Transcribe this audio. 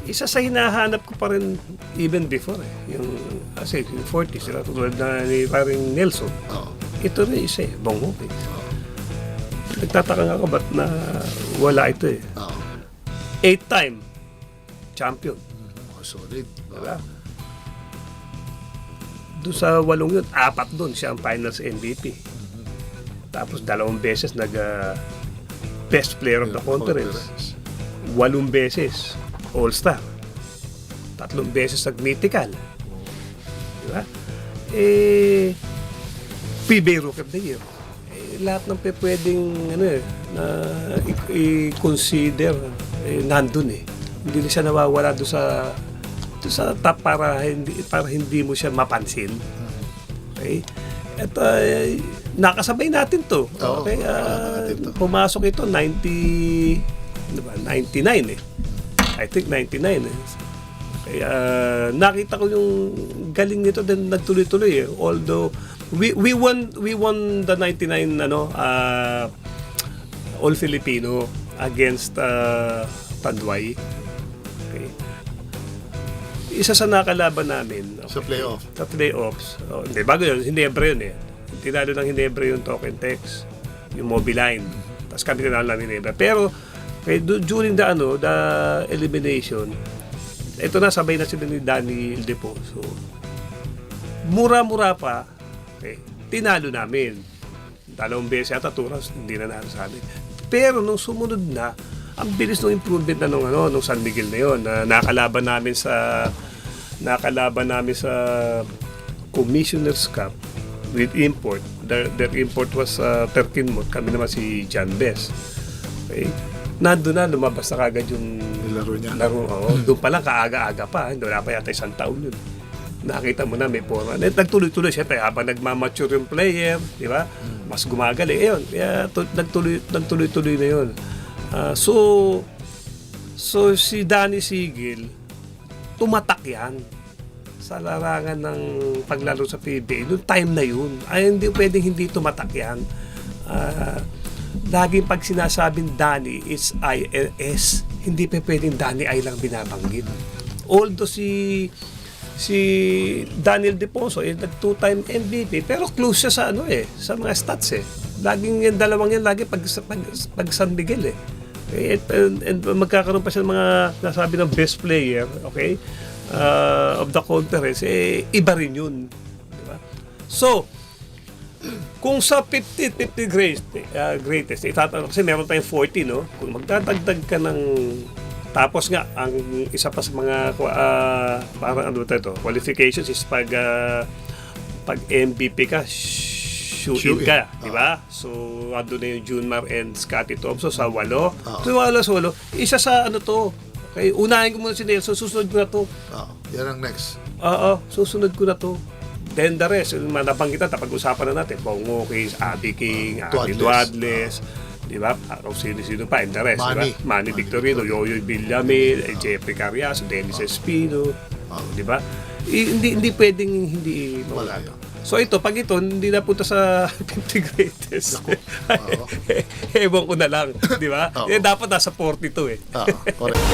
isa sa hinahanap ko pa rin even before yung kasi yung 40s sila tulad na ni paring Nelson. Ito rin isa Bong Hoping. Nagtataka nga ako ba't na wala ito 8-time champion. Solid. Diba? Doon sa 8 yun, 4 doon siya ang finals MVP. Tapos 2 beses best player of the conference. 8 beses all-star. 3 beses nag-mythical. Diba? PBA Rookie of the Year. Lahat ng pwedeng na i-consider nandun Hindi na siya nawawala doon sa top para hindi mo siya mapansin. Okay? At nakasabay natin to. Okay? Pumasok ito 99 I think 99 Kaya nakita ko yung galing nito din nagtuloy-tuloy Although we won the 99 All Filipino against Tanduay. Okay. Isa sa nakalaban namin Sa playoff. Sa playoffs. Hindi, bago yun, Hinebra yun Tinalo ng Hinebra yung Token Tex, yung Mobiline. Tapos kami tinalo ng Hinebra. Pero during the elimination, ito na, sabay na sila ni Danny Ildeposo. Mura-mura pa, tinalo namin. 2 beses yata, 2 rounds, hindi na nalo sa amin. Pero nung sumunod na, ang bilis ng improvement na nung San Miguel na yun, na nakalaban namin sa Commissioner's Cup with import. Their import was 13 month. Kami naman si John Bess. Okay? Nandun na, lumabas na kagad yung laro niya. Doon pa lang, kaaga-aga pa. Hindi wala pa yata 1 taon yun. Nakita mo na may forma. Nagtuloy-tuloy, siyempre, habang nagmamature yung player, di ba? Mas gumagaling. Ayun, kaya nagtuloy-tuloy na yun. So si Danny Sigil, tumatak yan sa larangan ng paglaro sa PBA. Noong time na yun, ay hindi pwedeng hindi tumatak yan. Laging pag sinasabing Danny is ILS, hindi pa pwedeng Danny ay lang binabanggit. Although si Daniel Deposo nag 2-time MVP pero close siya sa sa mga stats Laging yung dalawang yan lagi pag San Miguel and magkakaroon pa siya ng mga nasabi ng best player, okay? Of the conference, iba rin yun. Diba? So, kung sa 50 greatest, itatanong kasi meron tayong 40, no? Kung magdadagdag ka ng tapos nga, ang isa pa sa mga parang qualifications is pag MVP ka, shoot-in ka, di ba? So, ando na yung Junmar and Scotty Thompson sa 8. So, 8, isa sa okay, unahin ko muna si Nelson, susunod ko na to. Yan ang next. Susunod ko na to. Then the rest, napanggitan, pag-usapan na natin, Bongo Case, Abby King, Abby Duadles, di ba? Sino pa, and the rest, Manny. diba? Manny Victorino, Yoyoy Villamil, Jeffrey Carriazo, Dennis Espino, di ba? Hindi pwedeng hindi mawala to. So ito, pag ito, hindi napunta sa 50 greatest. Ewan ko na lang, di ba? Dapat nasa 42 correct.